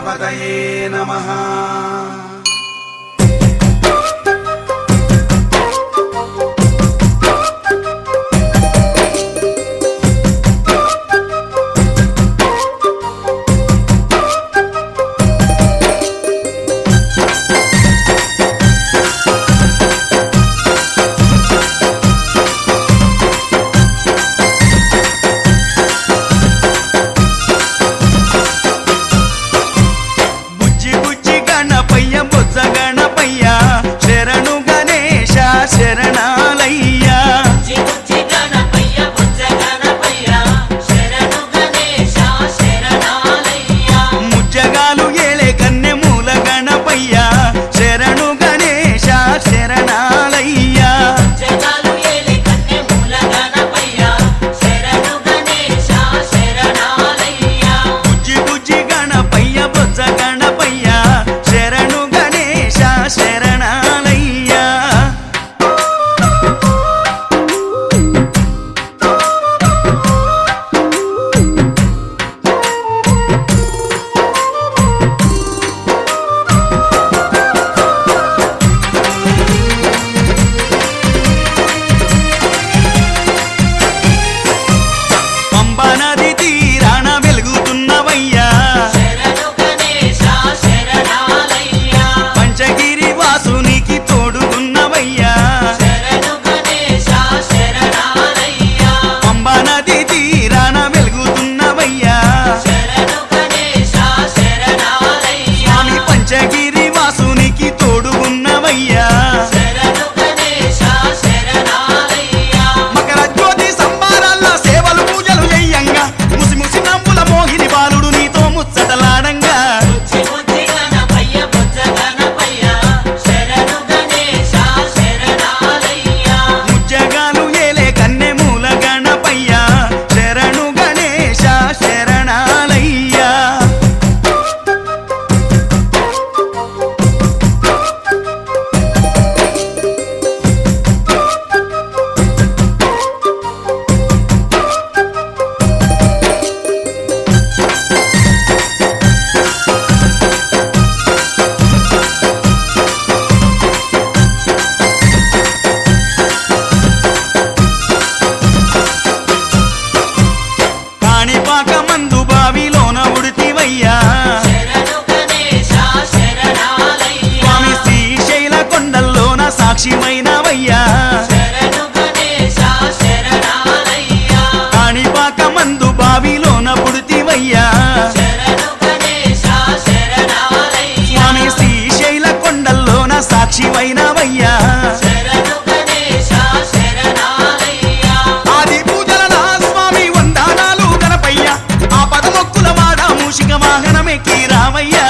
గణపతయే నమః. సాక్షిమైనవయ్యా కాణిపాక మందు బావిలోన పుడితివయ్యా స్వామి శ్రీశైల కొండల్లోన సాక్షిమైనవయ్యా ఆది పూజల నా స్వామి వందనాలు గణపయ్య ఆ పదమొక్కుల వాడ మూషిక వాహనమెక్కి రావయ్యా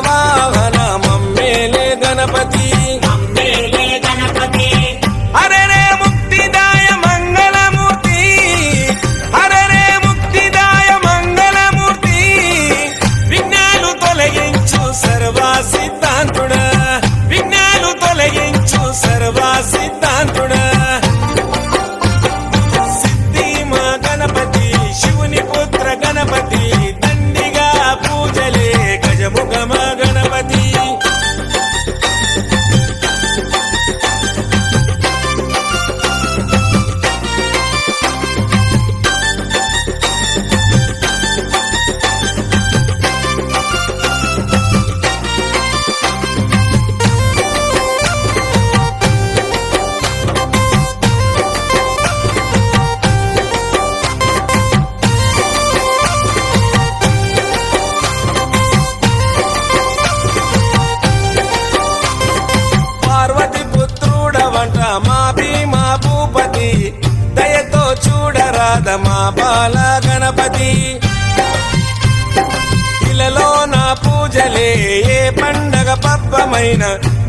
వాహన మమ్మేలే గణపతి మమ్మేలే గణపతి హరరే ముక్తిదాయ మంగళమూర్తి హరరే ముక్తిదాయ మంగళమూర్తి విఘ్నాలు తొలగించు సర్వ సిద్ధాంతుడా విఘ్నాలు తొలగించు సర్వ సిద్ధాంతుడా సిద్ధి మా గణపతి శివుని పుత్ర గణపతి దండిగా పూజలే గజముఖ మా గణపతి పార్వతి పుత్రుడవంట మా భీమా భూపతి దయతో చూడరాద మా బాల గణపతి ఇలలో నా పూజలే ఏ పండగ పబ్బమైన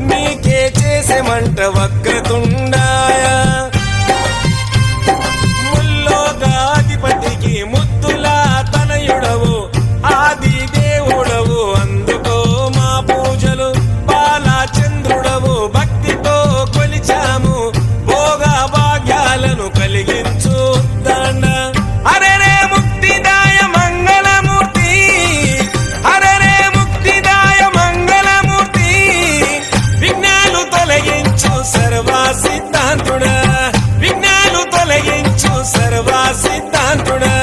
నీకే చేసేమంట వక్రతుండాయ ముల్లోకాధిపతికి ముద్దుల తనయుడవు ఆది దేవుడవు అందుకో మా పూజలు బాలచంద్రుడవు భక్తితో కొలిచాము భోగ భాగ్యాలను కలిగించు దండ హరరే ముక్తిదాయ మంగళమూర్తి హరరే ముక్తిదాయ మంగళమూర్తి విఘ్నాలు తొలగించు సర్వ సిద్ధాంతుడా విఘ్నాలు తొలగించు సర్వ సిద్ధాంతుడా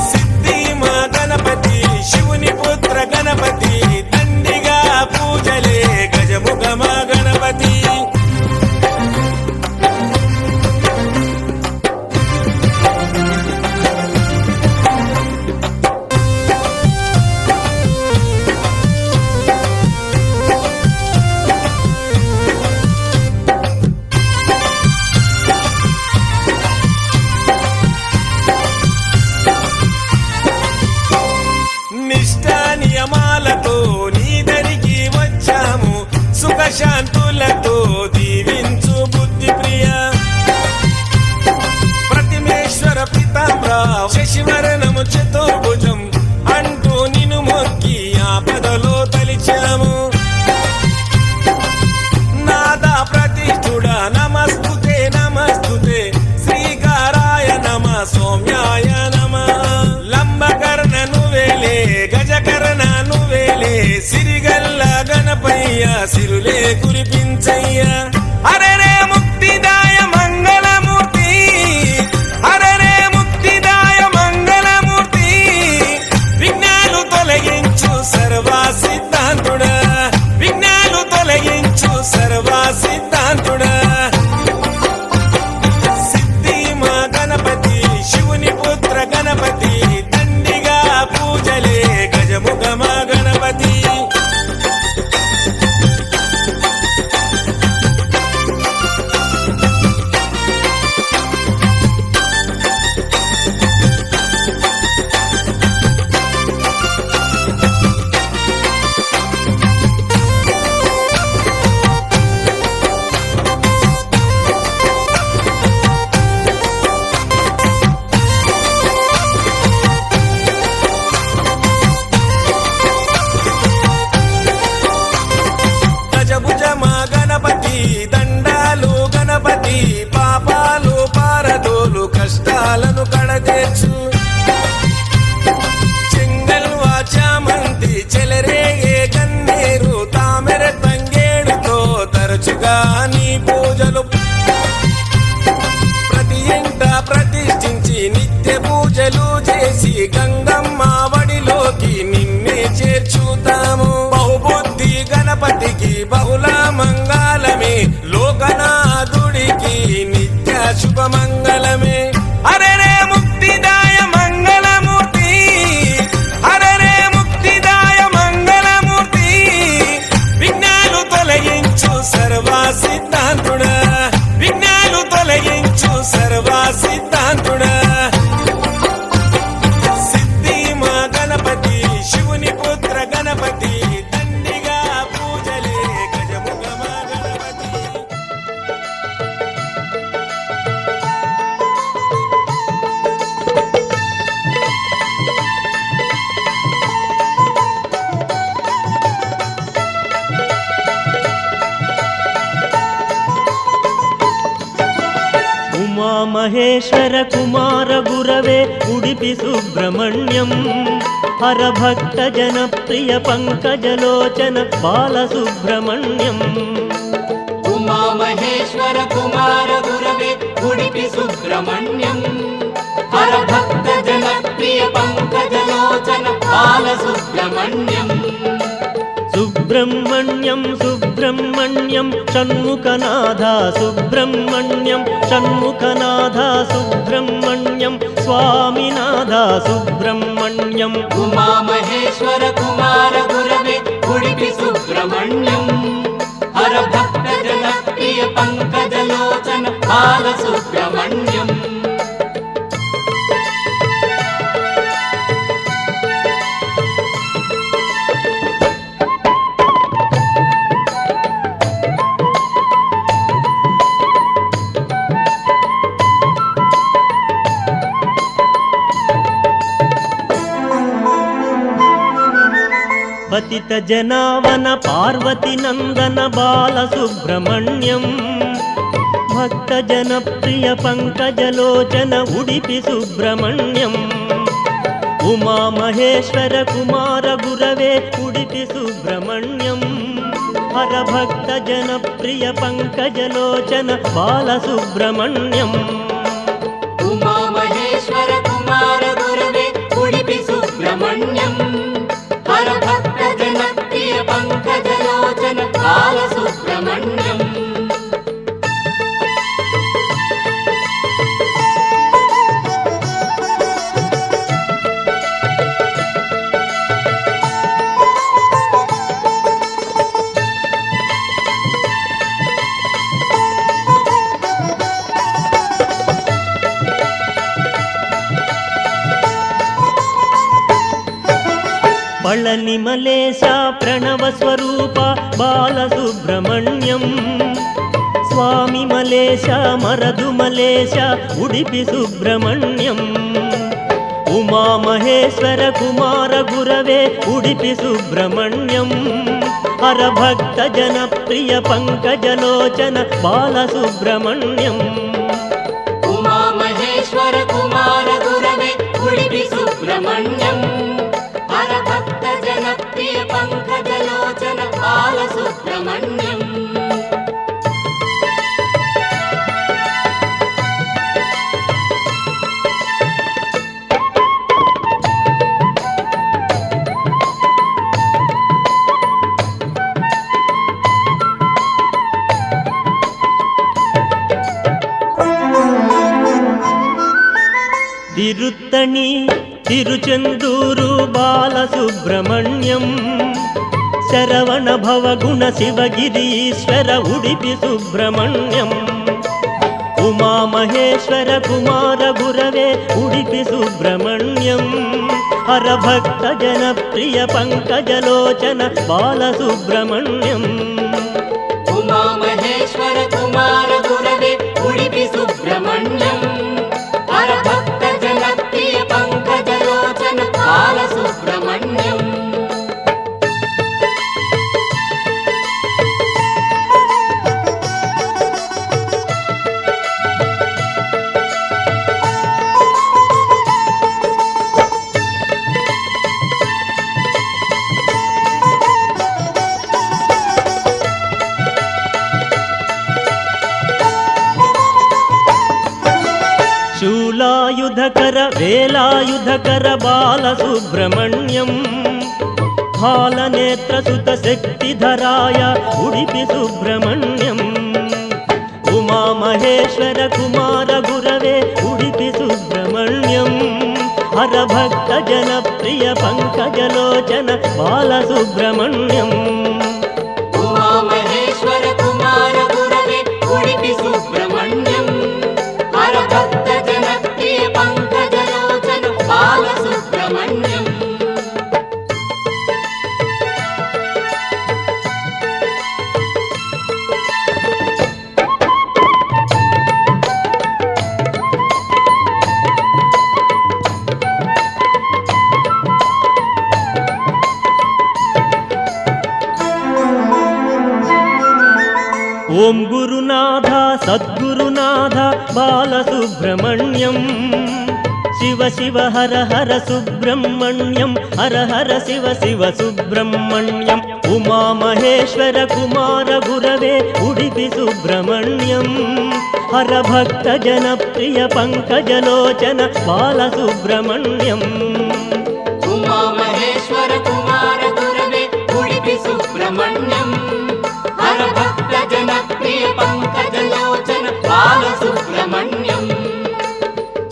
సిద్ధి మా గణపతి శివుని పుత్ర గణపతి దండిగా పూజలే గజముఖ మా గణపతి నిష్ఠా నియమాలతో నీ దరికి వచ్చాము సుఖశాంతులతో దీవించు బుద్ధి ప్రియ ప్రతిమేశ్వర పితాంబర శశివరణము చతుర్భుజం అంటూ నిన్ను మొక్కి ఆపదలో తలిచాము నాదా ప్రతిష్ఠుడ నమస్తుతే నమస్తుతే శ్రీకారాయ నమ సౌమ్యాయ నమ లంబకర్ణ నువ్వేలే గజకర్ణ నువ్వేలే సిరిగల్ల గణపయ్య సిరులే కురిపించయ్య హరరే ముక్తిదాయ మంగళమూర్తి హరరే ముక్తిదాయ మంగళమూర్తి విఘ్నాలు తొలగించు సర్వ సిద్ధాంతుడా విఘ్నాలు తొలగించు సర్వ సిద్ధాంతుడా సిద్ధి మా గణపతి శివుని పుత్ర గణపతి దండిగా పూజలే గజముఖ మా గణపతి గజభుజ మా గణపతి దండాలు గణపతి పాపాలు పారదోలు కష్టాలను కడతీర్చు చెంగల్వా చామంతి చెలరేగే కన్నీరు తామెర తంగేడుతో తరచుగా నీ పూజలు ప్రతి ఇంట ప్రతిష్ఠించి నిత్య పూజలు చేసి గంగమ్మ వడిలోకి నిన్నే చేర్చుతాము బహుబుద్ధి గణపతికి బహుళ మంగళమే లోకనాథుడికి నిత్య శుభమంగళమే హరరే ముక్తిదాయ మంగళమూర్తి హరరే ముక్తిదాయ మంగళమూర్తి విఘ్నాలు తొలగించు సర్వ సిద్ధాంతుడా విఘ్నాలు తొలగించు సర్వ సిద్ధాంతుడా సిద్ధి మా గణపతి శివుని పుత్ర ఉమామహేశ్వర కుమార గురవే ఉడిపి సుబ్రహ్మణ్యం హరభక్త జనప్రియ పంకజలోచన బాలసుబ్రహ్మణ్యం ఉమామహేశ్వర కుమార గురవే ఉడిపి సుబ్రహ్మణ్యం హరభక్త జనప్రియ పంకజలోచన బాలసుబ్రహ్మణ్యం సుబ్రహ్మణ్యం సుబ్రహ్మణ్యం షణ్ముఖనాథ సుబ్రహ్మణ్యం షణ్ముఖనాథ సుబ్రహ్మణ్యం స్వామినాథ సుబ్రహ్మణ్యం ఉమామహేశ్వర కుమార గురవే ఉడిపి సుబ్రహ్మణ్యం హరభక్త జనప్రియ పంకజలోచన బాలసుబ్రహ్మణ్యం పతిత జనావన పార్వతి నందన బాలసుబ్రహ్మణ్యం భక్త జనప్రియ పంకజలోచన ఉడిపి సుబ్రహ్మణ్యం ఉమామహేశ్వర కుమార గురవే ఉడిపి సుబ్రహ్మణ్యం హరభక్త జనప్రియ పంకజలోచన బాలసుబ్రహ్మణ్యం ఉమామహేశ్వర కుమార గురవే ఉడిపి సుబ్రహ్మణ్యం హరభక్త జనప్రియ పంకజలోచన బాలసుబ్రహ్మణ్యం పళని మలేశ ప్రణవ స్వరూప బాలసుబ్రహ్మణ్యం స్వామి మలేశ మరదు మలేశ ఉడిపి సుబ్రహ్మణ్యం ఉమామహేశ్వర కుమార గురవే ఉడిపి సుబ్రహ్మణ్యం హరభక్త జనప్రియ పంకజలోచన బాలసుబ్రహ్మణ్యం ఉమామహేశ్వర కుమార గురవే ఉడిపి సుబ్రహ్మణ్యం హరభక్త జనప్రియ పంకజలోచన బాలసుబ్రహ్మణ్యం తిరుత్తణి తిరుచెందూరు బాలసుబ్రహ్మణ్యం శరవణ భవగుణ శివగిరీశ్వర ఉడిపి సుబ్రహ్మణ్యం ఉమామహేశ్వర కుమార గురవే ఉడిపి సుబ్రహ్మణ్యం హరభక్త జనప్రియ పంకజలోచన బాలసుబ్రహ్మణ్యం ఉమామహేశ్వర కుమార గురవే ఉడిపి సుబ్రహ్మణ్యం హరభక్త జనప్రియ పంకజలోచన బాలసుబ్రహ్మణ్యం శూలాయుధకర వేలాయుధకర బాలసుబ్రహ్మణ్యం బాలనేత్రసుత శక్తిధరాయ ఉడిపి సుబ్రహ్మణ్యం ఉమామహేశ్వర కుమార గురవే ఉడిపి సుబ్రహ్మణ్యం హరభక్త జనప్రియ పంకజలోచన బాలసుబ్రహ్మణ్యం ఉమామహేశ్వర కుమార గురవే ఉడిపి సుబ్రహ్మణ్యం హరభక్త జనప్రియ పంకజలోచన బాలసుబ్రహ్మణ్యం గురునాథ సద్గురునాథ బాలసుబ్రహ్మణ్యం శివ శివ హర హర సుబ్రహ్మణ్యం హర హర శివ శివ సుబ్రహ్మణ్యం ఉమామహేశ్వర కుమార గురవే ఉడిపి సుబ్రహ్మణ్యం హర భక్త జనప్రియ పంకజలోచన బాలసుబ్రహ్మణ్యం ఉమామహేశ్వర కుమార గురవే ఉడిపి సుబ్రహ్మణ్యం హర భక్త జనప్రియ పంకజలోచన బాలసుబ్రహ్మణ్యం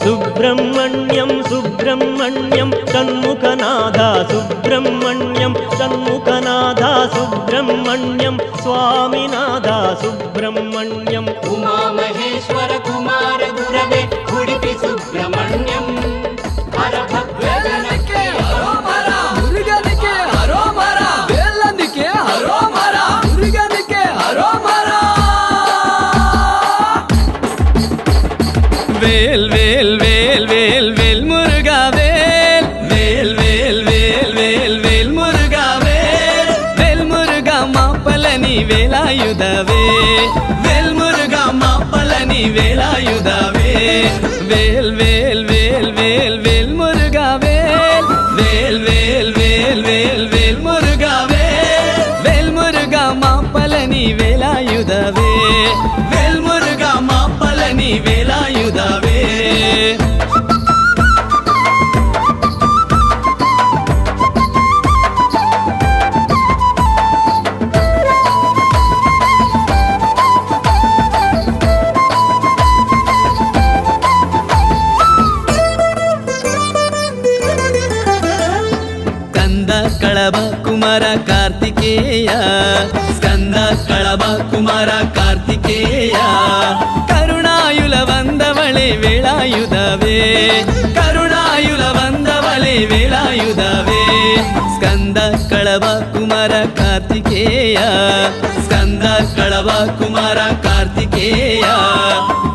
సుబ్రహ్మణ్యం సుబ్రహ్మణ్యం షణ్ముఖనాథ సుబ్రహ్మణ్యం షణ్ముఖనాథ సుబ్రహ్మణ్యం స్వామినాథ సుబ్రహ్మణ్యం ఉమామహేశ్వర కుమార గురవే ఉడిపి సుబ్రహ్మణ్యం హర భక్త జనప్రియ మురుగనికే హరోమర వేలందికే హరోమర మురుగనికే హరోమర వేల్ వేల్ వేల్ వేల్ వేల్ మురుగా వేల్ వేల్ వేల్ వేల్ వేల్ వేల్ మురుగా వేల్ వేల్ మురుగా మాపలని వేలాయుధవే వేల్ మురుగా మాపలని వేలాయుధవే వేల్ వేల్ వేల్ వేల్ వేల్ మురుగా వేల్ వేల్ వేల్ వేల్ వేల్ వేల్ మురుగా వేల్ వేల్ మురుగా మాపలని వేలాయుధవే వేల్ మురుగా మాపలని వేలాయుధవే స్కంద కళభ కుమార కార్తికేయ స్కంద కళభ కుమాರ ಕಾರ್ತಿಕೇಯ ಕರುಣಾಯುಲ ವಂದವಳೆ ವೇಳಾಯುಧವೇ ಕರುಣಾಯುಲ ವಂದವಳೆ ವೇಳಾಯುಧವೇ ಸ್ಕಂದ ಕಳಭ ಕುಮಾರ ಕಾರ್ತಿಕೇಯ ಸ್ಕಂದ ಕಳಭ ಕುಮಾರ ಕಾರ್ತಿಕೇಯ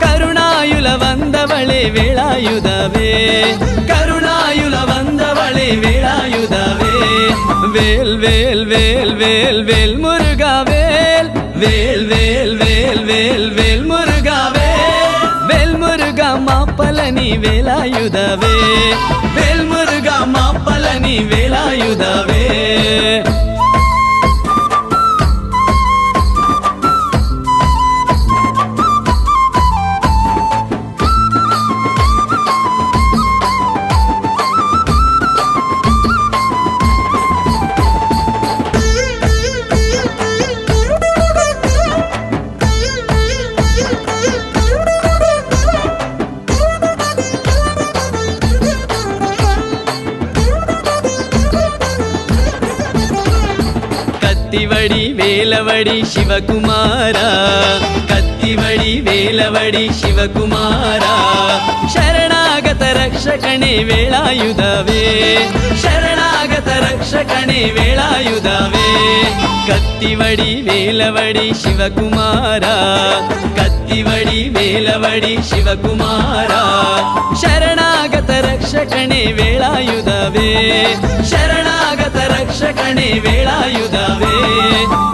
ಕರುಣಾಯುಲ ವಂದವಳೆ ವೇಳಾಯುಧವೇ ಕರುಣಾಯುಲ ವಂದವಳೆ ವೇಳಾಯುಧವೇ వేల్ వేల్ వేల్ వేల్ వేల్ మురుగా వేల్ వేల్ వేల్ వేల్ వేల్ వేల్ మురుగా వేల్ వేల్ మురుగా మాపలని వేలాయుధవే వేల్ మురుగా మాపలని వేలాయుధవే కత్తివడి వేలవడి శివకుమార కత్తివడి వేలవడి శివకుమార శరణాగత రక్షకణే వేళాయుధవే శరణాగత రక్షకణే వేళాయుధవే కత్తివడి వేలవడి శివకుమార కత్తివడి వేలవడి శివకుమార శరణాగత రక్షకణే వేళాయుధవే శరణాగత రక్షకణే వేళాయుధవే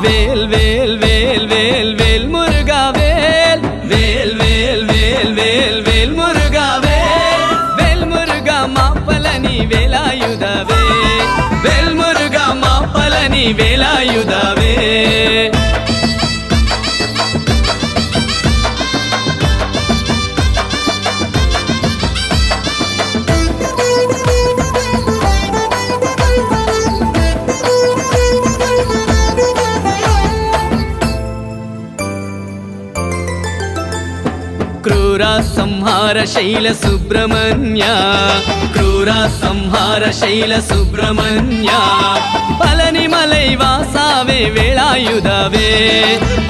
వేల్ వేల్ వేల్ వేల్ వేల్ మురుగా వేల్ వేల్ వేల్ వేల్ వేల్ వేల్ మురుగా వేల్ వేల్ మురుగా మాపలని వేలాయుధవే వేల్ మురుగా మాపలని వేలాయుధవే క్రూర సంహార శైల సుబ్రహ్మణ్య క్రూర సంహార శైల సుబ్రహ్మణ్య పళని మలై వాసావే వేళాయుధవే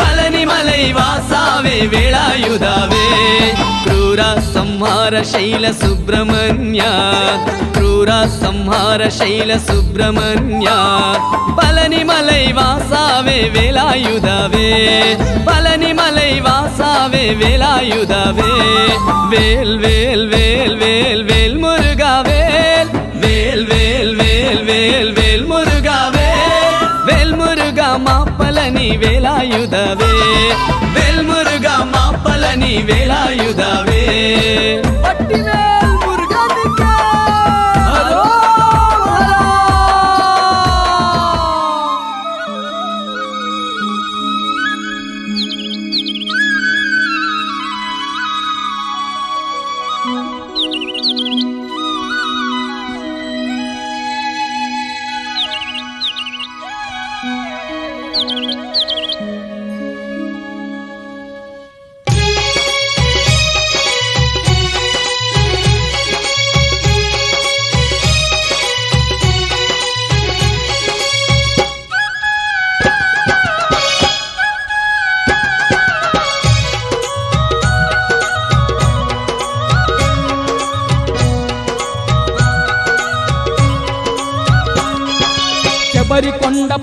పళని మలై వాసావే వేళాయుధవే క్రూర సంహార శైల సుబ్రహ్మణ్య క్రూర సంహార శైల సుబ్రహ్మణ్య పళని మలై వాసావే వేళాయుధవే పళని మలై వాసావే వేళాయుధవే వేల్ వేల్ వేల్ వేల్ వేల్ మురుగా వేల్ వేల్ వేల్ వేల్ వేల్ వేల్ మురుగా వేల్ వేల్ మురుగా మాపలని వేళాయుధవే వేల్ మురుగా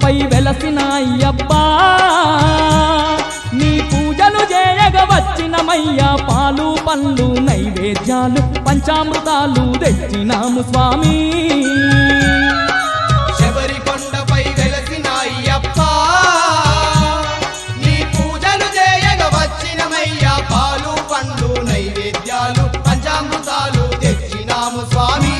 కొండపై వెలసిన అయ్యప్పా నీ పూజలు చేయగ వచ్చినమయ్యా పాలు పండ్లు నైవేద్యాలు పంచామృతాలు తెచ్చినాము స్వామి శబరి కొండపై వెలసిన అయ్యప్ప నీ పూజలు చేయగ వచ్చినమయ్యా పాలు పండ్లు నైవేద్యాలు పంచామృతాలు తెచ్చినాము స్వామి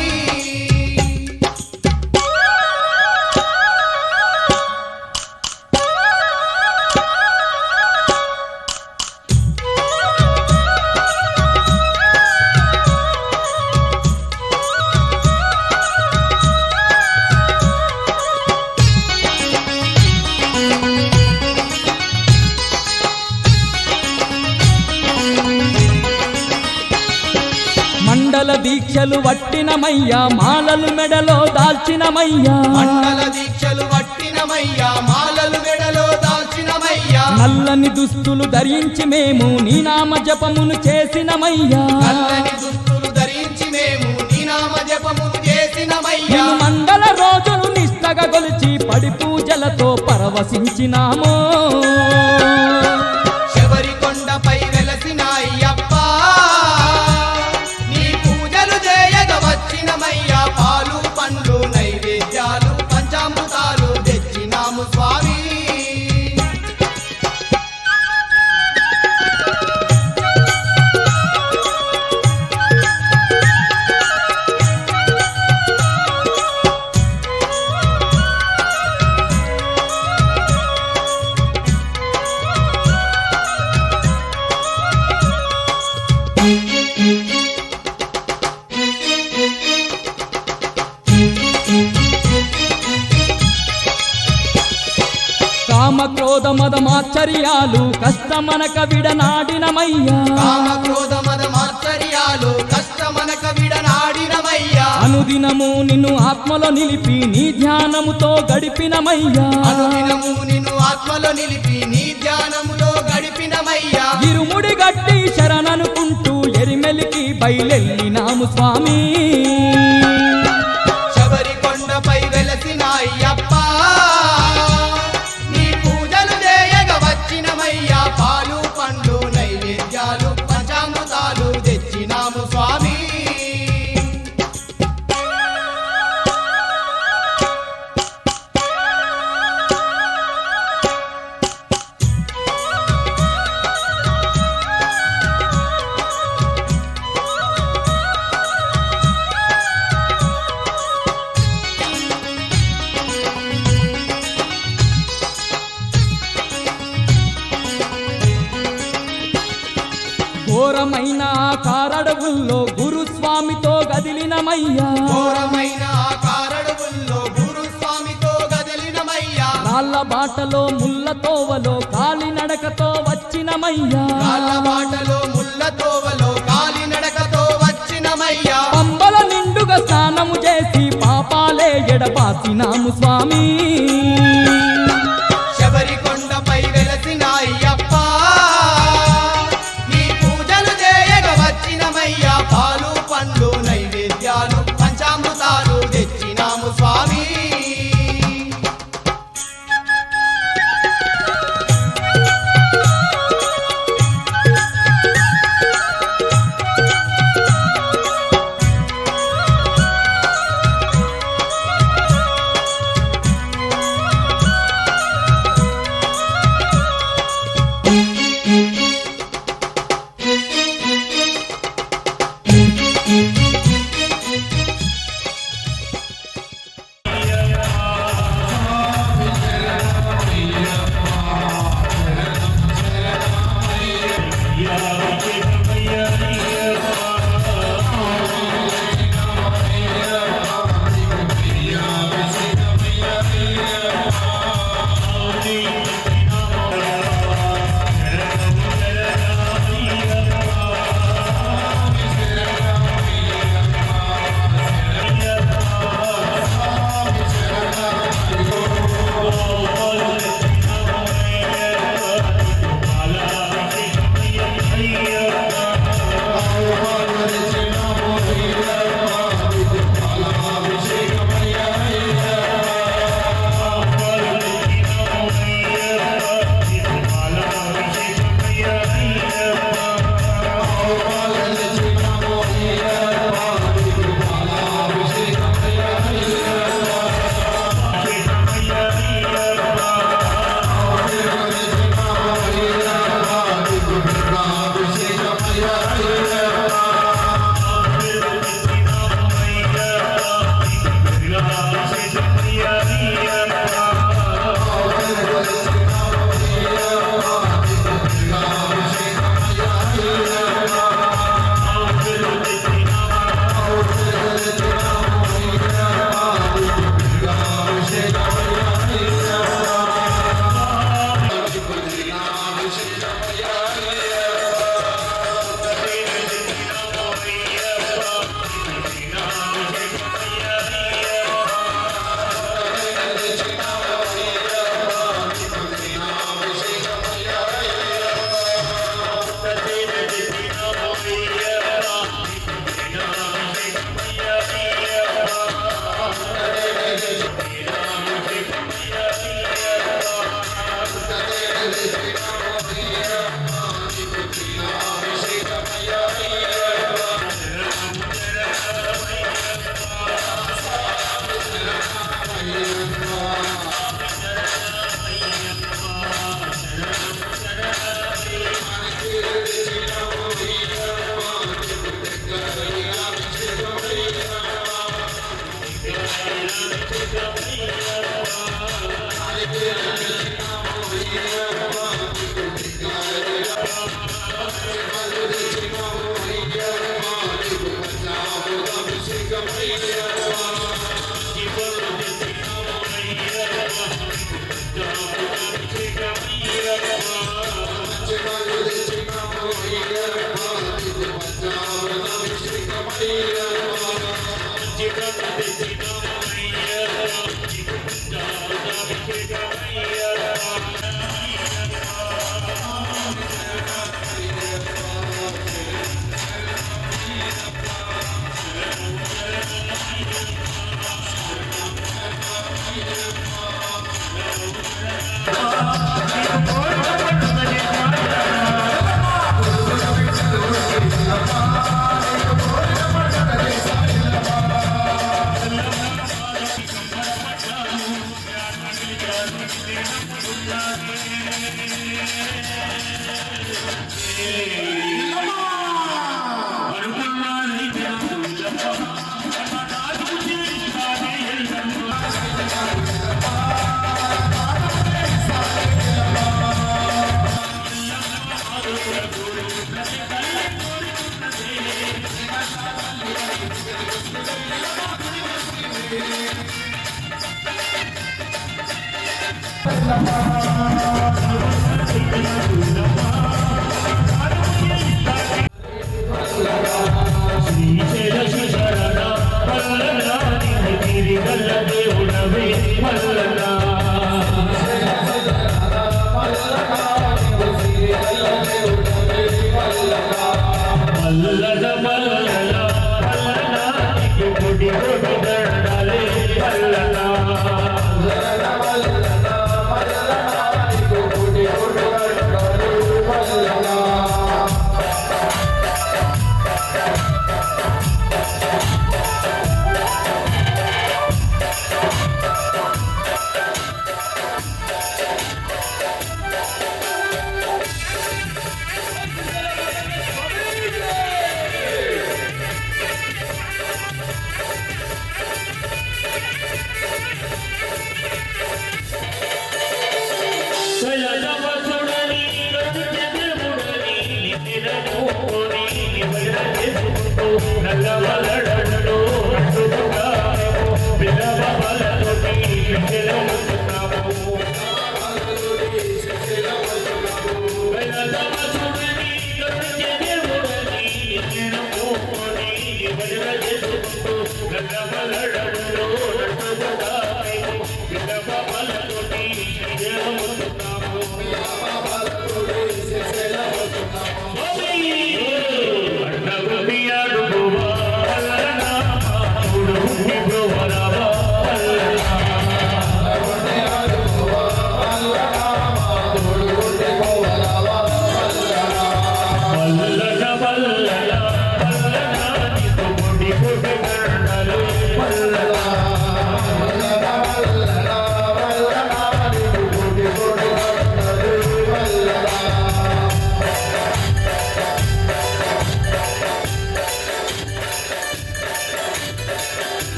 మండల దీక్షలు వట్టినమయ్యా మాలలు మెడలో దాల్చినమయ్యా మండల దీక్షలు వట్టినమయ్యా మాలలు మెడలో దాల్చినమయ్యా నల్లని దుస్తులు ధరించి మేము నీ నామ జపమును చేసినమయ్యా నల్లని దుస్తులు ధరించి మేము నీ నామ జపమును చేసినమయ్యా నిన్ను మండల రోజులు నిష్టగా గొలిచి పడి పూజలతో పరవశించినాము శబరి కొండపై వెలసిన అయ్యప్ప నీ పూజలు చేయగ వచ్చినమయ్యా పాలు పండ్లు నైవేద్యాలు పంచామృతాలు తెచ్చినాము స్వామి కామ క్రోధ మదమాచర్యాలు కష్టమనక విడనాడినమయ్యా కామ క్రోధ మద మాత్సర్యాలు కష్టమనక విడనాడినమయ్యా అనుదినము నిన్ను ఆత్మలో నిలిపి నీ ధ్యానముతో గడిపినమయ్యా అనుదినము నిన్ను ఆత్మలో నిలిపి నీ ధ్యానములో గడిపినమయ్యా ఇరుముడి గట్టి శరణనుకుంటూ ఎరిమెలికి బయలెల్లినాము స్వామి శబరి కొండపై వెలసిన అయ్యప్ప నీ పూజలు చేయగ వచ్చినమయ్యా పాలు పండ్లు నైవేద్యాలు పంచామృతాలు తెచ్చినాము స్వామి ఘోరమైన కారడవుల్లో గురుస్వామితో గదిలినమయ్యా ఘోరమైన కారడువుల్లో గురుస్వామితో గదిలినమయ్యా రాళ్ళ బాటలో ముళ్ళ తోవలో కాలినడకతో వచ్చినమయ్యా కాళ్ళ బాటలో ముళ్ళ తోవలో కాలినడకతో వచ్చినమయ్యా పంబల నిండుగా స్నానము చేసి పాపాలే ఎడబాసినాము స్వామి శబరి కొండపై వెలసిన అయ్యప్ప నీ పూజలు చేయగ వచ్చినమయ్యా పాలు పండ్లు నైవేద్యాలు పంచామృతాలు తెచ్చినాము స్వామి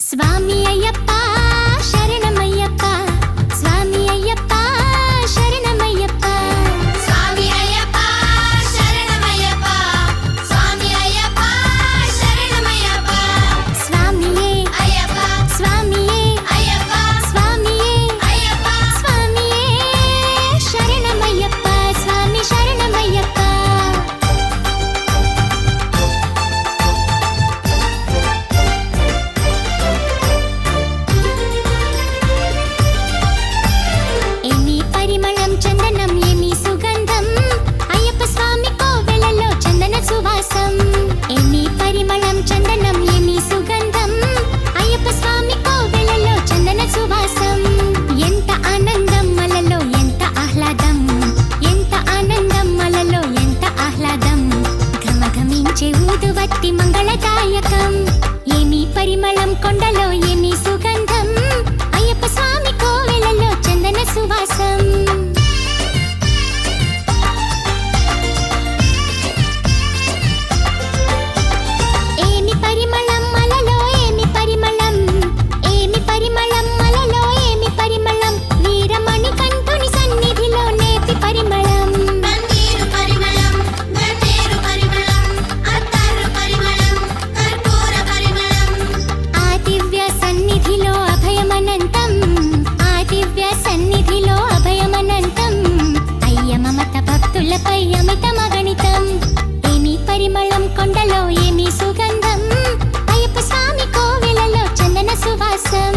స్వామి అయ్యప్ప శరణమయ్యప్ప స్వామి అయ్యప్ప శరణమయ్యప్ప స్వామి అయ్యప్ప శరణమయ్యప్ప స్వామి అయ్యప్ప శరణమయ్యప్ప స్వామియే అయ్యప్ప స్వామియే అయ్యప్ప స్వామియే అయ్యప్ప స్వామియే శరణమయ్యప్ప స్వామి శరణమయ్యప్ప ఊదువత్తి మంగళదాయకం ఏమి పరిమళం కొండలో ఏమి సుగంధం అయ్యప్ప స్వామి కోవెలలో చందన సువాసం ఏమి పరిమళం మలలో ఏమి పరిమళం ఏమి పరిమళం మలలో ఏమి పరిమళం వీరమణి కంఠుని సన్నిధిలో నేతి పరిమళం గంధీరు పరిమళం గంధీరు పరిమళం కొండలో ఏమి సుగంధం అయ్యప్ప స్వామి కోవెలలో చందన సువాసం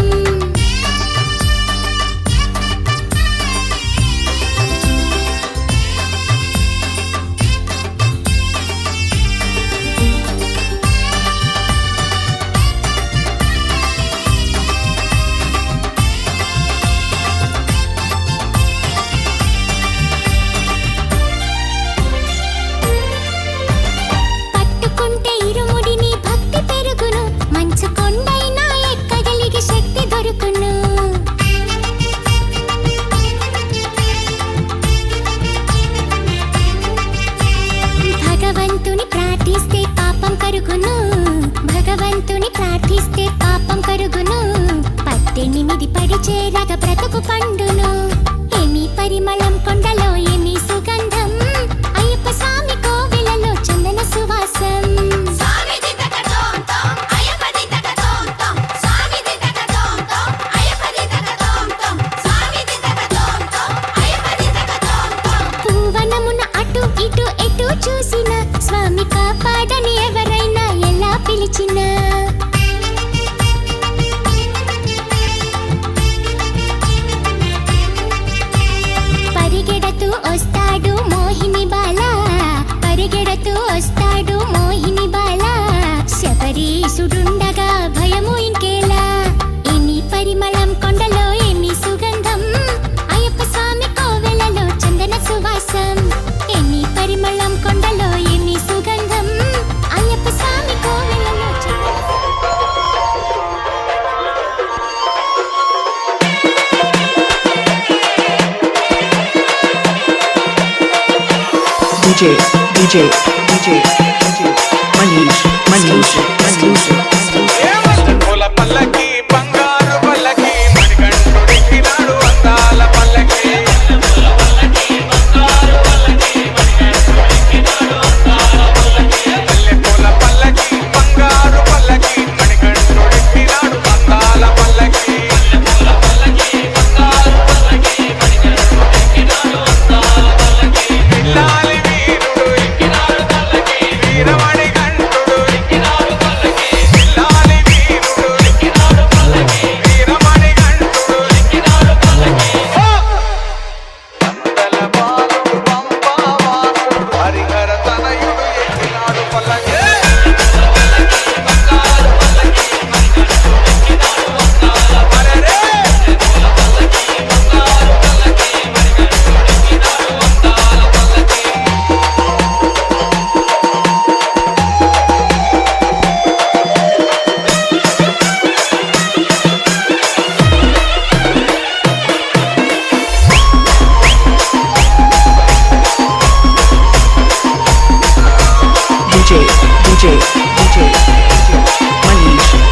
పట్టుకుంటే ఇరుముడిని భక్తి పెరుగును మంచు కొండైనా ఎక్కగలిగే శక్తి దొరుకును భగవంతుని ప్రార్థిస్తే పాపం కరుగును భగవంతుని ప్రార్థిస్తే పాపం కరుగును 18 పడి చేరగ బ్రతుకు పండును ఏమి పరిమళం కొండలో ఏమి సుగంధం అయ్యప్ప స్వామి కోవెలలో చందన సువాసం పూవనమున అటు ఇటు ఎటు చూసిన స్వామి కాపాడని ఎవరైనా ఎలా పిలిచినా పరిగెడుతూ వస్తాడు మోహిని బాల పరిగెడుతూ వస్తాడు మోహిని బాల శబరీసుడుండగా భయము ఇంకేలా ఏమి పరిమళం కొండలో ఏమి సుగంధం అయ్యప్ప స్వామి కోవెలలో చందన సువాసం ఏమి పరిమళం కొండలో ఏమి సుగంధం అయ్యప్ప స్వామి కోవెలలో చందన DJ Manish exclusive. పూల పల్లకి బంగారు పల్లకి మణికంఠుడికినాడు అందాల పల్లకి పూల పల్లకి బంగారు పల్లకి మణికంఠుడికినాడు అందాల పల్లకి పిల్లాలి వీరుడు ఎక్కినాడు పల్లకి వీరమణి కంఠుడు ఎక్కినాడు పల్లకి పిల్లాలి వీరుడు ఎక్కినాడు పల్లకి వీరమణి కంఠుడు ఎక్కినాడు పల్లకి అందల బాలుడు పంపావాసుడు హరిహర తనయుడు ఎక్కినాడు పల్లకి DJ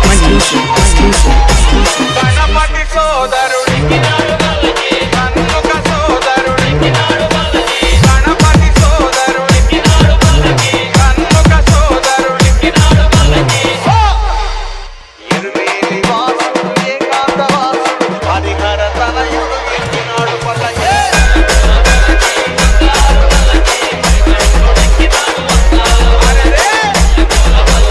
Manish exclusive. గణపతి సోదరుడికినాడు పల్లకి కన్నుక సోదరుడికినాడు పల్లకి గణపతి సోదరుడికినాడు పల్లకి కన్నుక సోదరుడికినాడు పల్లకి ఎరుమేలి వాసుడు ఏకాంత వాసుడు హరిహర తనయుడు ఎక్కినాడు పల్లకి పిల్లాలి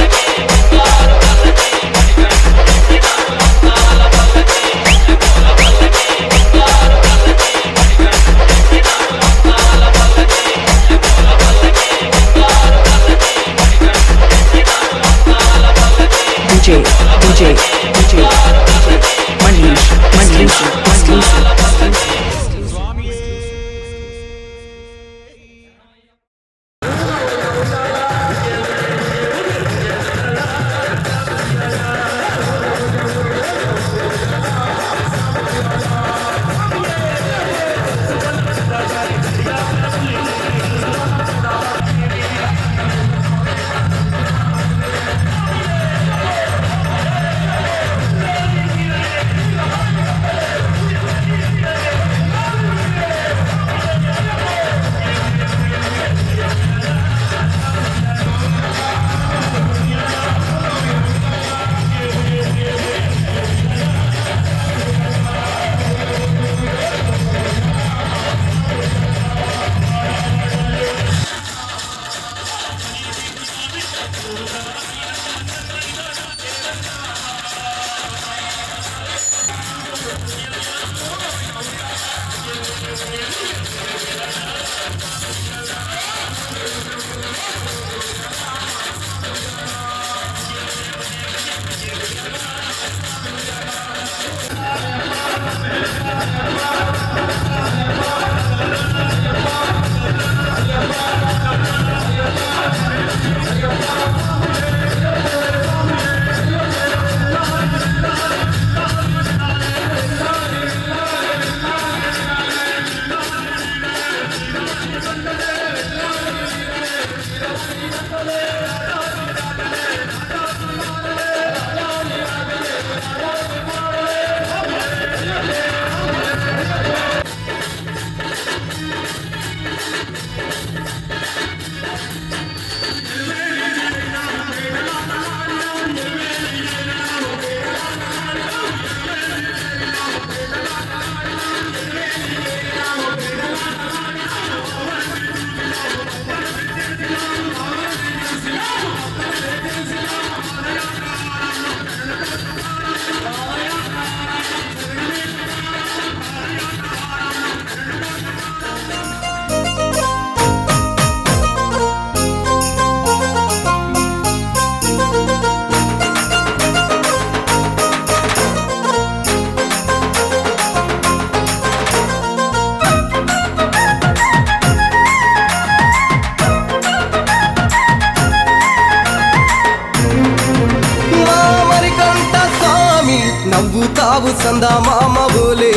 నవ్వుతావు సందా మామ బోలే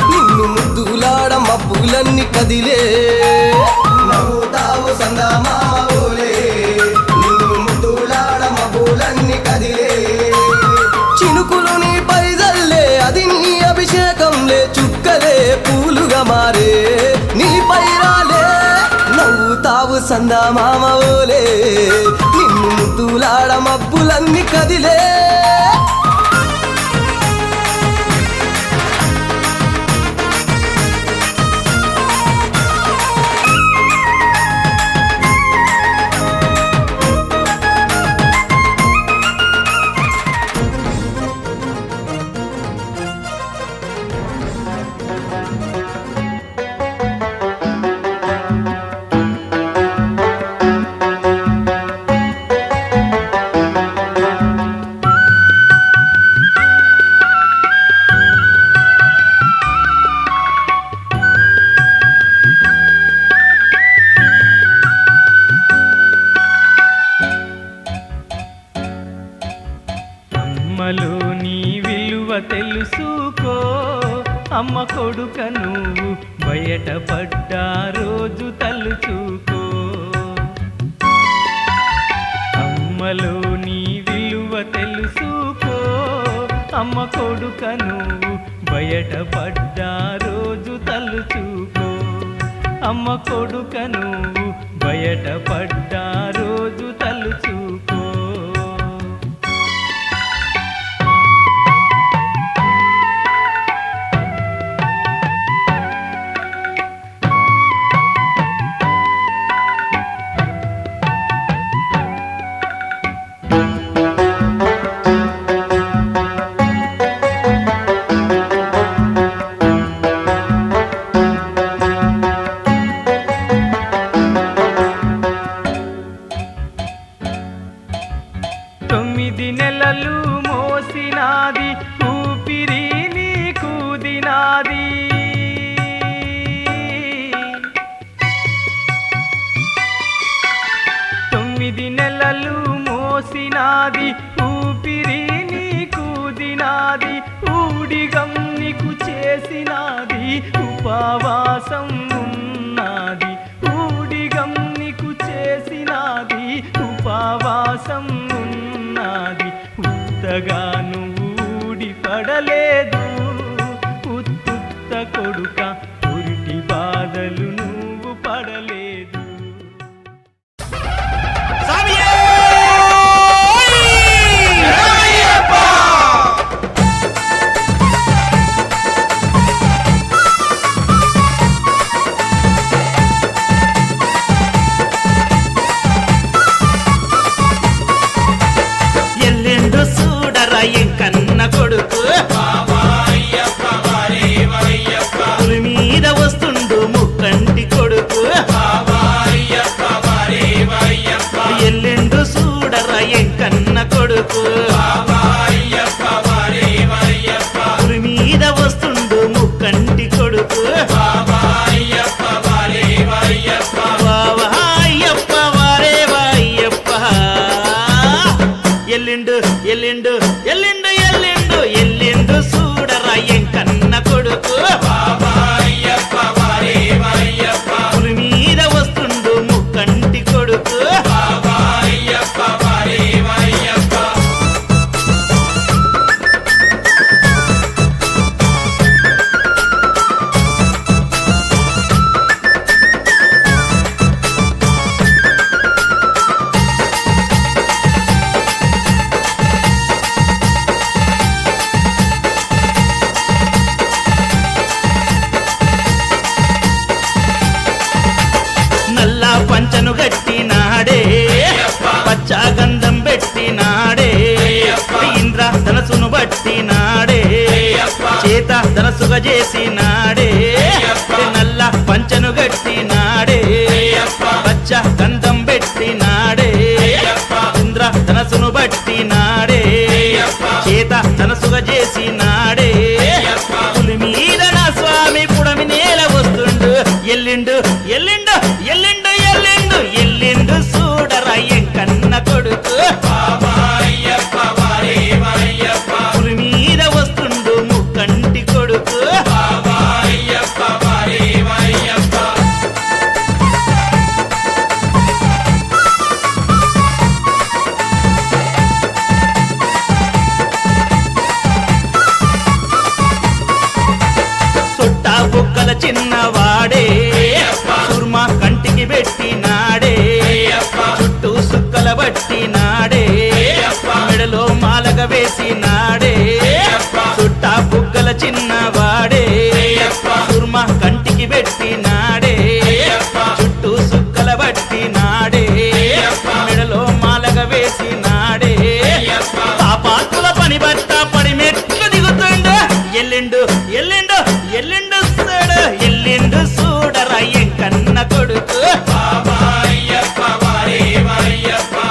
నిన్ను ముద్దులాడ మబ్బులన్నీ కదిలే నవ్వుతావు సందా మామ బోలే నిన్ను ముద్దులాడ మబ్బులన్నీ కదిలే చినుకులు నీ పైదల్లే అది నీ అభిషేకంలే చుక్కలే పూలుగా మారే నీ పైరాలే నవ్వుతావు సందా మామ బోలే నిన్ను ముద్దులాడ మబ్బులన్నీ కదిలే అమ్మలో నీ విలువ తెలుసుకో అమ్మ కొడుక నువ్వు బయటపడ్డా రోజు తలుచుకో అమ్మలో నీ విలువ తెలుసుకో అమ్మ కొడుక నువ్వు బయటపడ్డా రోజు తలుచుకో అమ్మ కొడుక నువ్వు బయటపడ్డా రోజు తలుచుకో తొమ్మిది నెలలు మోసినాది ఊపిరి నీకూదినాది తొమ్మిది నెలలు మోసినాది ఊపిరి నీకూదినాది ఊడిగం నీకు చేసినాది ఉపవాసం ఉన్నది ఊడిగం నీకు చేసినాది ఉపవాసం ఉన్నది ఉత్తగా నువ్వు ఊడిపడలేదు ఉత్తుత్త కొడుక ఉరిటి బాధలు నువ్వు పడలేదు ఎల్లిండు ఎల్లిండు ఎల్లిండు ఎల్లిండు ఎల్లిండు చూడరా ఎంకన్న కొడుకు పులి మీద వస్తుండు ముక్కంటి కొడుకు నల్ల పంచను గట్టినాడే పచ్చ గంధం పెట్టినాడే ఇంద్ర ధనసును బట్టినాడే చేత ధనసుగా చేసినాడే నల్ల పంచను గట్టినాడే పచ్చ గంధం పెట్టినాడే ఇంద్ర ధనసును బట్టినాడే చేత ధనసుగా చేసినాడే పులి మీద నా స్వామి పుడమి నేల వస్తుండు ఎల్లిండు ఎల్లిండు ఎల్లిండు ఎల్లిండు ఎల్లిండు చూడరా ఎంకన్న కొడుకు పులి మీద వస్తుండు ముక్కంటి కొడుకు చుట్టా బుక్కల చిన్నవాడే సుర్మా కంటికి పెట్టినాడే చుట్టూ సుక్కల బట్టినాడే మెడలో మాలగ వేసినాడే చుట్టా బుగ్గల చిన్నవాడే సుర్మా కంటికి పెట్టినాడే చుట్టూ సుక్కల బట్టినాడే మెడలో మాలగ వేసినాడే పాపాత్ముల పని బట్ట పడి మెట్లు దిగుతుండు ఎల్లిండు ఎల్లిండు ఎల్లిండు సడు ఎల్లిండు చూడరా ఎంకన్న కొడుకు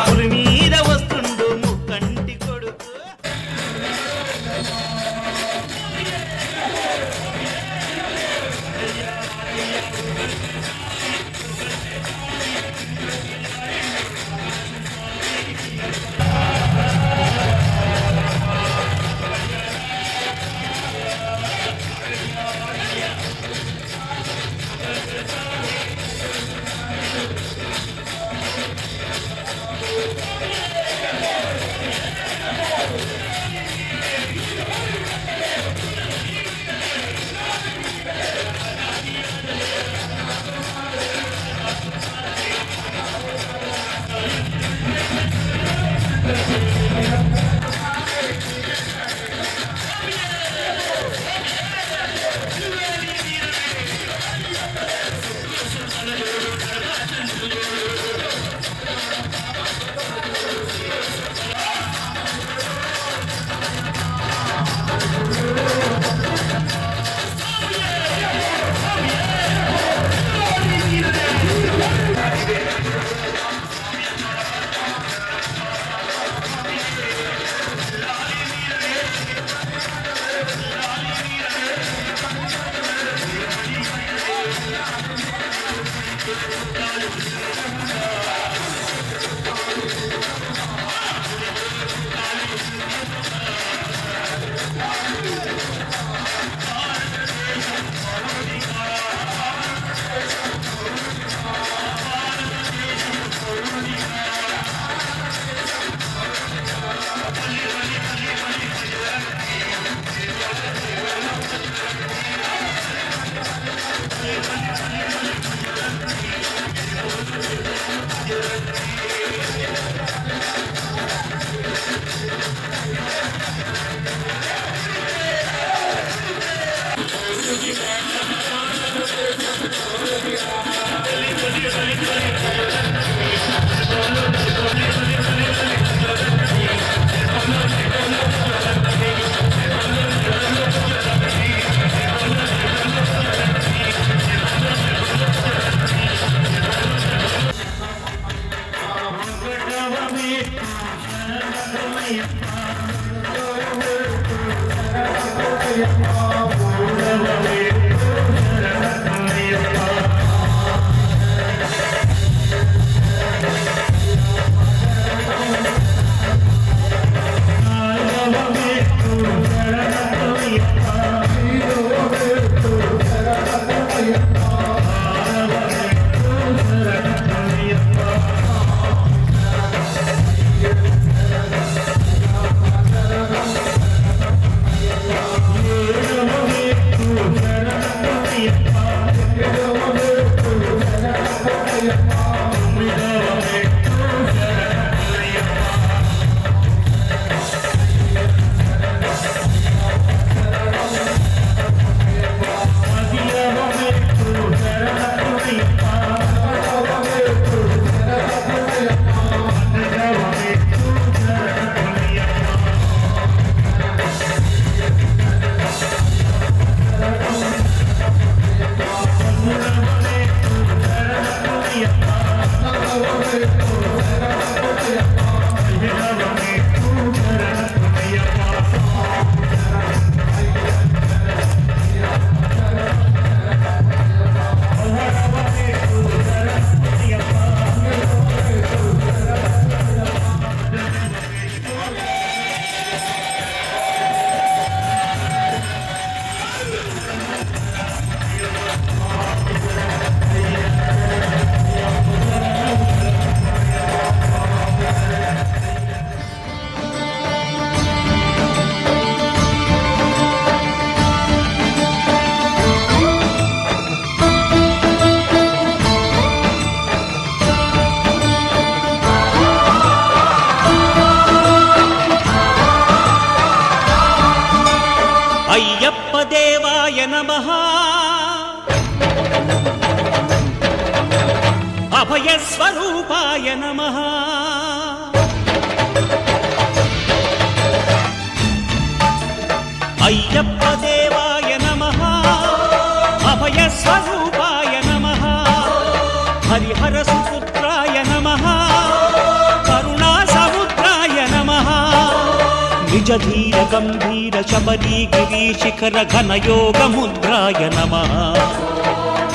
పులి మీద వస్తుండు ముక్కంటి కొడుకు నమః అభయస్వరూపాయ నమః అయ్యప్ప దేవాయ నమః అభయస్వరూపాయ నమః హరిహర సుపుత్రాయ నమః కరుణా సముద్రాయ నమః నిజ ధీర గంభీర శబరీ గిరి శిఖర ఘన యోగ ముద్రాయ నమః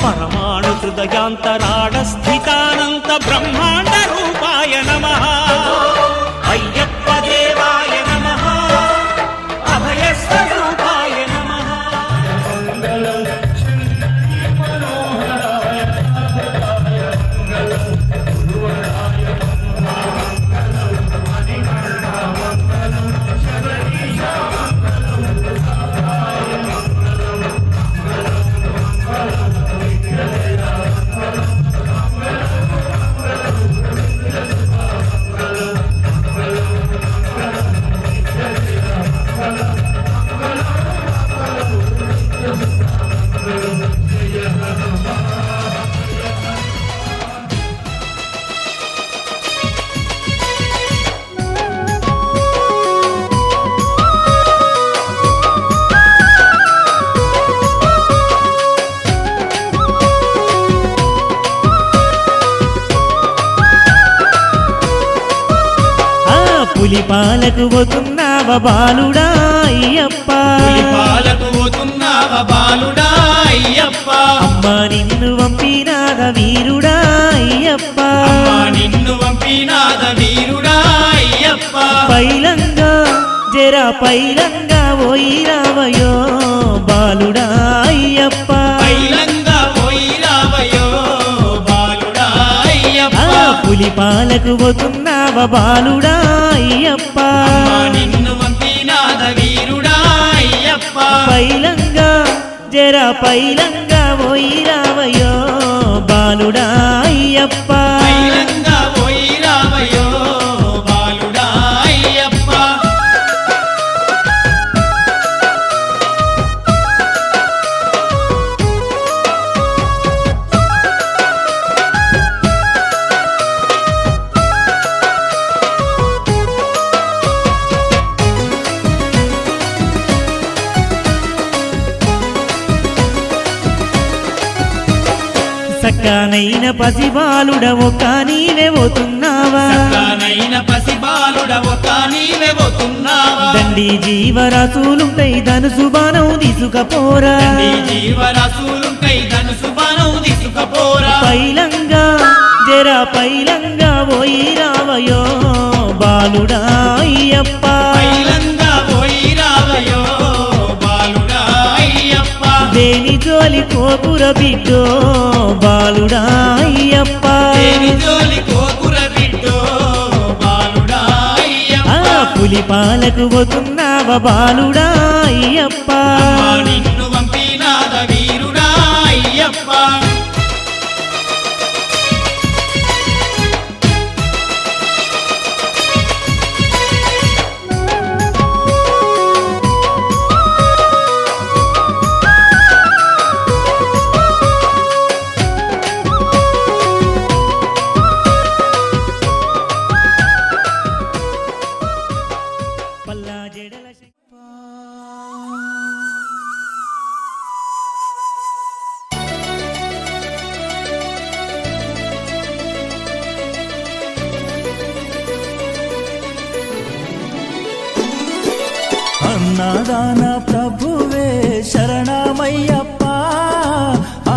పరమాణు హృదయాంతరాడ స్థితానంత బ్రహ్మాండ రూపాయ నమః అయ్యప్ప దేవాయ నమః అభయస్వరూపాయ నమః పులిపాలకు పోతున్నావ బాలుడా అయ్యప్ప పులిపాలకు పోతున్నావ బాలుడా అయ్యప్ప అమ్మా నిన్ను పంపినాద వీరుడా అయ్యప్ప అమ్మా నిన్ను పంపినాద వీరుడా అయ్యప్ప పైలంగా జరా పైలంగా పోయి రావయో బాలుడా అయ్యప్ప పైలంగా పోయి రావయో బాలుడా అయ్యప్ప పులిపాలకు పోతున్నావ బాలుడా అయ్యప్ప నిన్ను పంపినాద వీరుడా అయ్యప్ప పైలంగా జరా పైలంగా పోయి రావయో బాలుడా అయ్యప్ప పైలంగా పోయి రావయో బాలుడా అయ్యప్ప సక్కనైన పసిబాలుడవు నీవే పోతున్నావా సక్కనైన పసిబాలుడవు నీవే పోతున్నావా దండి జీవరాశులుంటై ధనుసు బాణం తీసుకపోరా దండి జీవరాశులుంటై ధనుసు బాణం తీసుకపోరా పైలంగా జరా పైలంగా పోయి రావయో బాలుడా అయ్యప్ప పైలంగా పోయి రావయో బాలుడా అయ్యప్ప దేని జోలి కోపుర బిడ్డో బాలుడా అయ్యప్ప దేని జోలి కోపుర బిడ్డో బాలుడా అయ్యప్ప పులిపాలకు పోతున్నావ బాలుడా అయ్యప్ప నిన్ను పంపినాద వీరుడా అయ్యప్ప అన్నదాన ప్రభువే శరణమయ్యప్ప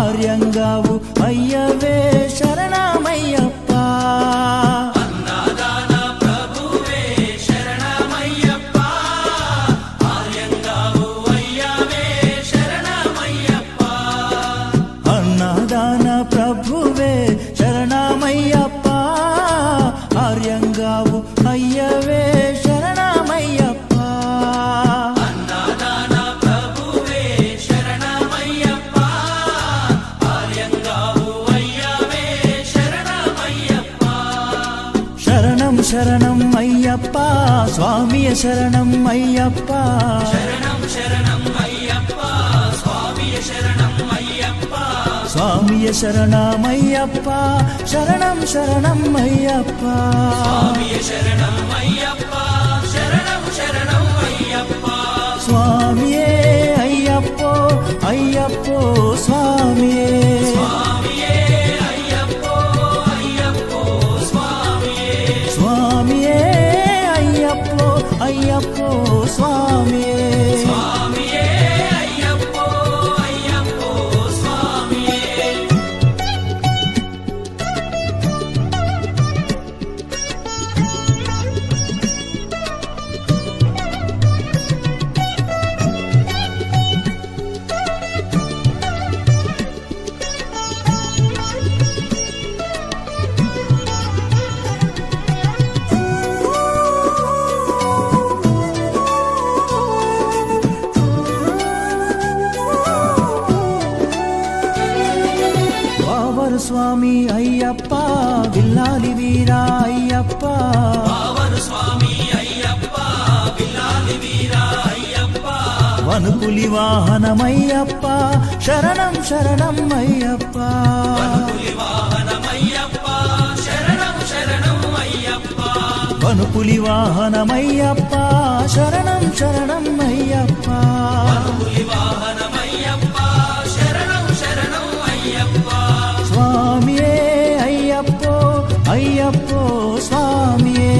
ఆర్యంగావు అయ్యవే శరణమయ్యప్ప అన్నదాన ప్రభువే శరణమయ్యప్ప ఆర్యంగావు అయ్యవే శరణమయ్యప్ప అన్నదాన ప్రభువే శరణమయ్యప్ప ఆర్యంగావు అయ్యవే శరణమయ్యప్ప అన్నదాన ప్రభువే శరణమయ్యప్ప ఆర్యంగావు అయ్యవే శరణమయ్యప్ప శరణం శరణం అయ్యప్ప స్వామియ శరణం అయ్యప్ప శరణం శరణం అయ్యప్ప స్వామి స్వామియ శరణమయ్యప్ప శరణం శరణం అయ్యప్ప స్వామియే అయ్యప్పో అయ్యప్పో స్వామియే స్వామియే అయ్యప్పో అయ్యప్పో స్వామియే స్వామి అయ్యప్ప విల్లాలి వీరా అయ్యప్ప వనుపులి వాహనమయ్యప్ప శరణం శరణం అయ్యప్ప వనుపులి వాహనమయ్యప్ప శరణం శరణం అయ్యప్ప స్వామియే అయ్యప్పో అయ్యప్పో స్వామియే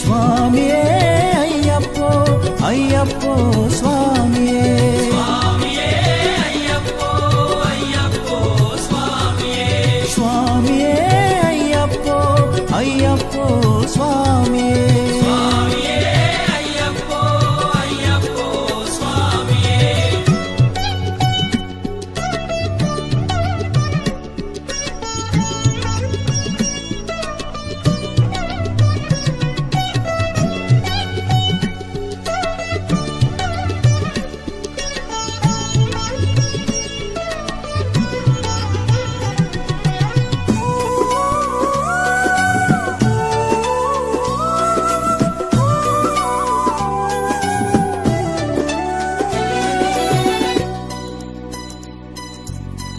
స్వామియే అయ్యప్పో అయ్యప్పో స్వామియే స్వామియే అయ్యప్పో అయ్యప్పో స్వామియే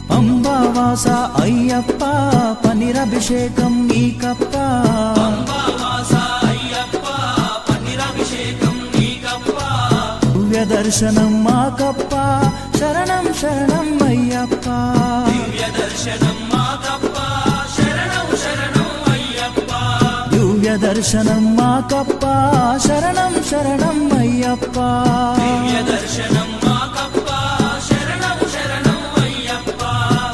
పంబావాస అయ్యప్ప పనిరభిషేకం నీకప్ప దివ్య దర్శనం మాకప్ప శరణం శరణం అయ్యప్ప దివ్య దర్శనం మాకప్ప శరణం శరణం అయ్యప్ప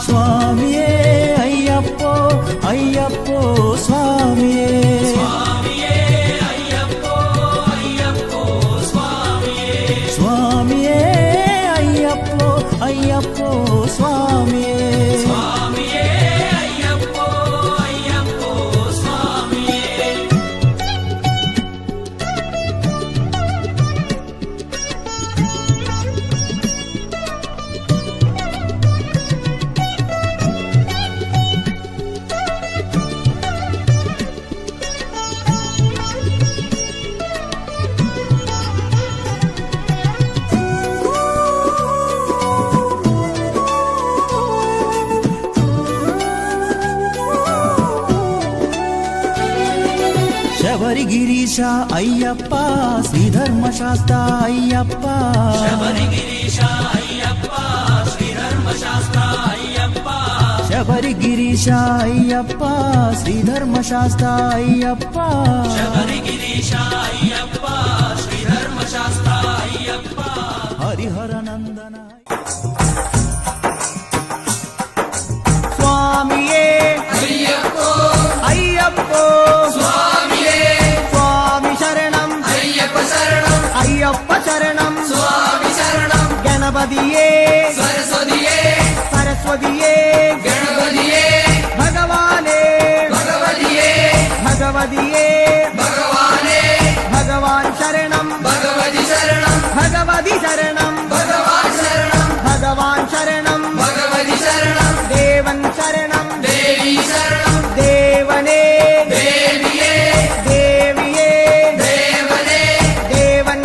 స్వామియే అయ్యప్పో అయ్యప్పో స్వామియే స్వామియే అయ్యప్పో అయ్యప్పో స్వామియే శబరిగిరీశ అయ్యప్ప శ్రీధర్మశాస్త్ర అయ్యప్ప శబరిగిరీశ అయ్యప్ప శ్రీధర్మశాస్త్ర అయ్యప్ప హరిహర నందన స్వామియే అయ్యప్పో అయ్యప్పో స్వామి శరణం అయ్యప్ప శరణం గణపతియే సరస్వతియే భగవానే భగవాన్ శరణం భగవతి శరణం భగవాన్ శరణం దేవన్ శరణం దేవనే దేవియే దేవన్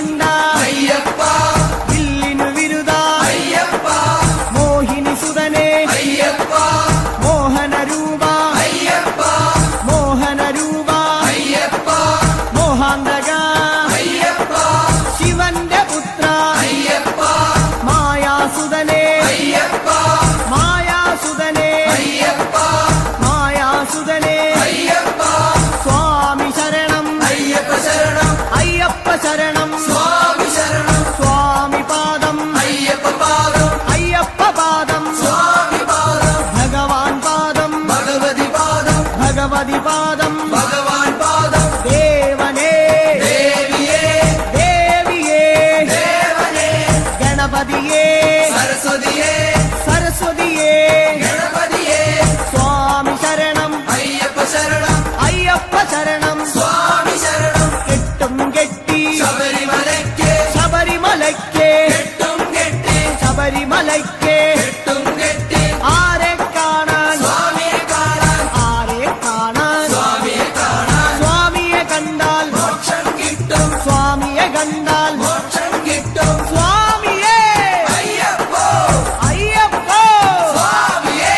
దండ అయ్యప్ప ఇల్లిను విరుదా అయ్యప్ప మోహిని సుదనే అయ్యప్ప మోహన రూపా అయ్యప్ప మోహన రూపా అయ్యప్ప మోహాందగా అయ్యప్ప శివന്റെ పుత్ర అయ్యప్ప మాయాసుదనే అయ్యప్ప మాయాసుదనే అయ్యప్ప మాయాసుదనే అయ్యప్ప స్వామి శరణం అయ్యప్ప శరణం అయ్యప్ప శరణం స్వామి శరణం స్వామి పాదం అయ్యప్ప పాదం అయ్యప్ప పాదం స్వామి పాదం భగవాన్ పాదం భగవతి పాదం భగవతి పాదం భగవాన్ పాదం దేవనే దేవియే దేవియే దేవనే గణపతియే సరస్వతియే సరస్వతియే గణపతియే స్వామి శరణం అయ్యప్ప శరణం అయ్యప్ప శరణం స్వామి శరణం കെട്ടും കെട്ടി ശബരിമലയ്ക്ക് ശബരിമലയ്ക്ക് കെട്ടും കെട്ടി ശബരിമലയ്ക്ക് കെട്ടും കെട്ടി ആരെ കാണാൻ സ്വാമിയെ കാണാൻ ആരെ കാണാൻ സ്വാമിയെ കാണാൻ സ്വാമിയെ കണ്ടാൽ മോക്ഷം കിട്ടും സ്വാമിയെ കണ്ടാൽ മോക്ഷം കിട്ടും സ്വാമിയെ അയ്യപ്പോ അയ്യപ്പോ സ്വാമിയെ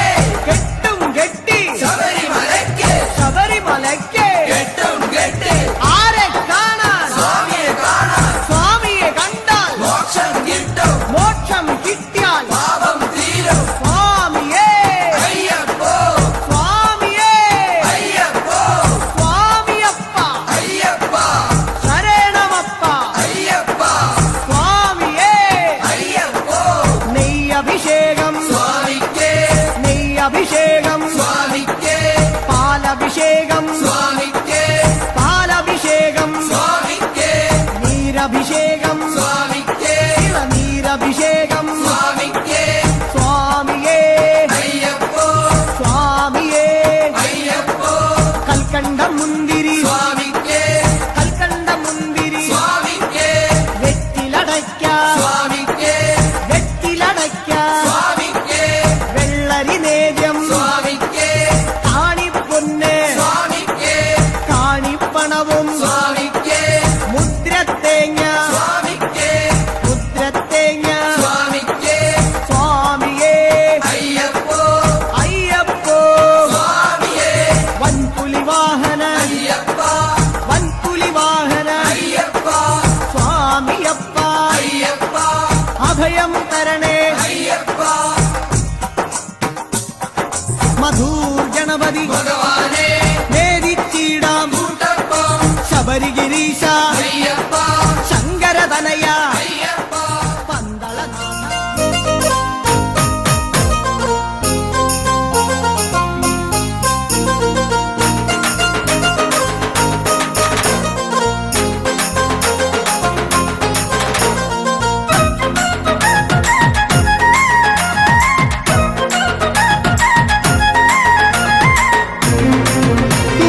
കെട്ടും കെട്ടി ശബരിമലയ്ക്ക് ശബരിമലയ്ക്ക് കെട്ടും കെട്ടി ആരെ കാണാൻ സ്വാമിയെ കാണാൻ സ്വാമിയെ കണ്ടാൽ മോക്ഷം കിട്ടും മോക്ഷം കിട്ടിയാൽ പാപം തീരും സ്വാമിയെ അയ്യപ്പോ സ്വാമിയെ അയ്യപ്പോ സ്വാമിയപ്പ അയ്യപ്പ ശരണമപ്പ അയ്യപ്പ സ്വാമിയെ അയ്യപ്പോ നെയ്യഭിഷേകം സ്വാമിക്ക് നെയ്യഭിഷേകം സ്വാമിക്ക് പാലഭിഷേകം സ്വാമിക്ക് പാലഭിഷേകം സ്വാമിക്ക് നീരഭിഷേകം സ്വാമിക്ക് നീരഭിഷേകം സ്വാമിക്ക് സ്വാമിയെ അയ്യപ്പോ സ്വാമിയെ അയ്യപ്പോ കൽക്കണ്ട മുന്തിരി സ്വാമിക്ക് കൽക്കണ്ട മുന്തിരി സ്വാമിക്ക് വെറ്റിലടയ്ക്ക സ്വാമിക്ക് വെറ്റിലടയ്ക്ക സ്വാമിക്ക് വെള്ളരി നേദ്യം സ്വാമിക്ക് കാണിപ്പൊന്ന് സ്വാമിക്ക് കാണിപ്പണവും സ്വാമിക്ക് മുദ്രത്തേങ്ങ സ്വാമിക്ക് മുദ്രത്തേങ്ങ സ്വാമിക്ക് സ്വാമിയെ അയ്യപ്പോ അയ്യപ്പോ സ്വാമിയെ വൻപുലി വാഹന അയ്യപ്പ വൻപുലി വാഹന അയ്യപ്പ സ്വാമിയപ്പ അയ്യപ്പ അഭയം തരണേ അയ്യപ്പ മധൂർ ഗണപതി ഭഗവാനെ നേരിച്ചിടാം കൂട്ടപ്പം ശബരിഗിരീശ അയ്യപ്പ ശങ്കരതനയ അയ്യപ്പ പന്തളനാഥ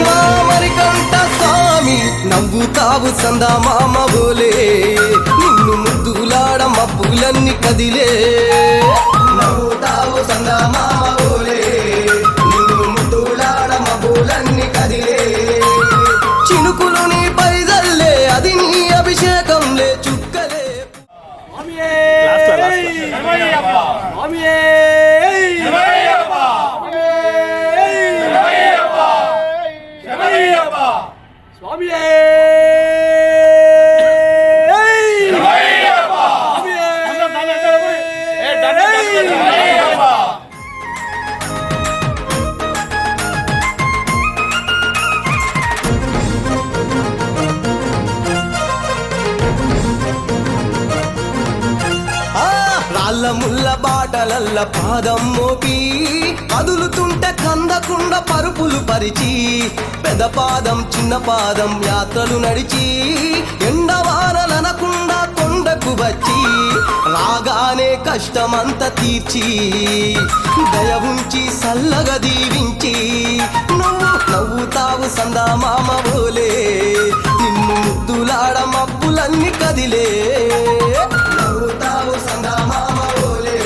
మామరికంట స్వామి నవ్వుతావు సందా మామ బోలే నిన్ను ముద్దులాడ మబ్బులన్నీ కదిలే నవ్వుతావు సందా మామ బోలే నిన్ను ముద్దులాడ మబ్బులన్నీ కదిలే చినుకులు నీ పైదల్లే అది నీ అభిషేకంలే చుక్కలే రాళ్ళ ముళ్ళ బాటలల్ల పాదం మోపి కదులుతుంటే కందకుండ పరుపులు పరిచి పెద్ద పాదం చిన్న పాదం యాత్రలు నడిచి ఎండవానలనకుండా కొండకు వచ్చి రాగానే కష్టమంత తీర్చి దయ ఉంచి సల్లగా దీవించి నువ్వు నవ్వుతావు సందా మామ బోలే నిన్ను ముద్దులాడ మబ్బులన్నీ కదిలే నవ్వుతావు సందా మామ బోలే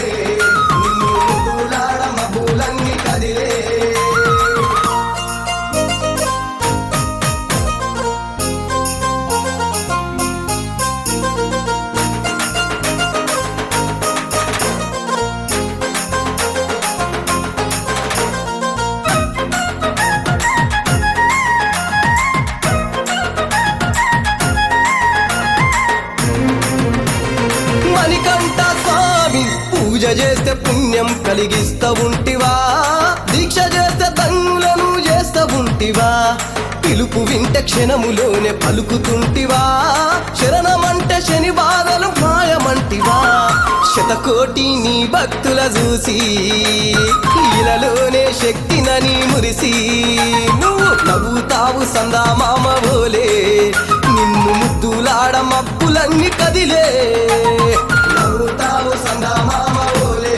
నిన్ను ముద్దులాడ మబ్బులన్నీ కదిలే చేస్తే పుణ్యం కలిగిస్తా ఉంటివా, దీక్ష చేస్తే తంగులను చేస్తా ఉంటివా, పిలుపు వింటే క్షణములోనే పలుకుతుంటివా, శరణమంటే శని బాధలు మాయమంటివా, శతకోటి నీ భక్తుల చూసి ఇలలోనే శక్తినని మురిసి నువ్వు నవ్వుతావు సందా మామ ఓలే, నిన్ను ముద్దులాడ మబ్బులన్నీ కదిలే, నవ్వుతావు సందా మామ ఓలే,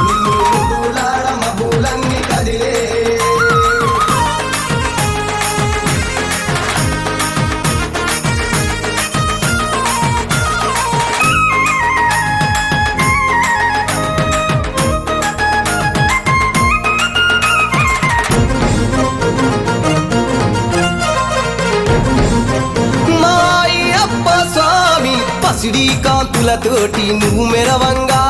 నిన్ను ముద్దులాడ మబ్బులన్నీ కదిలే. పసిడి కాంతులతోటి నువ్వు మెరవంగా,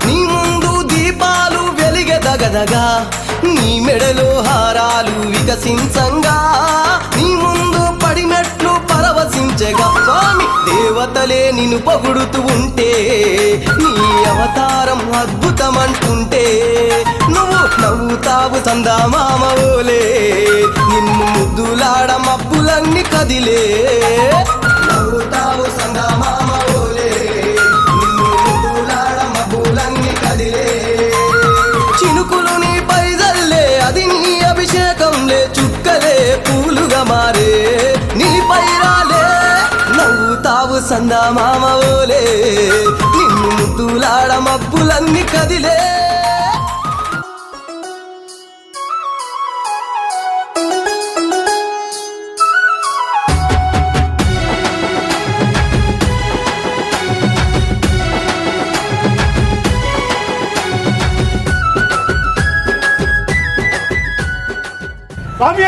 నీ ముందు దీపాలు వెలిగెదగదగా, నీ మెడలో హారాలు వికసించంగా, నీ ముందు పడిమెట్లు పరవశించగా, స్వామి దేవతలే నిన్ను పొగుడుతూ ఉంటే, నీ అవతారం అద్భుతమంటుంటే, నువ్వు నవ్వుతావు సందా మామ ఓలే, నిన్ను ముద్దులాడ మబ్బులన్నీ కదిలే, నవ్వుతావు సందా మామ ఓలే, నిన్ను ముద్దులాడ మబ్బులన్నీ కదిలే, చినుకులు నీ పైజల్లే అది నీ అభిషేకంలే, చుక్కలే పూలుగా మారే నీ పైరాలే, నవ్వుతావు సందా మామ ఓలే, నిన్ను ముద్దులాడ మబ్బులన్నీ కదిలే. స్వామి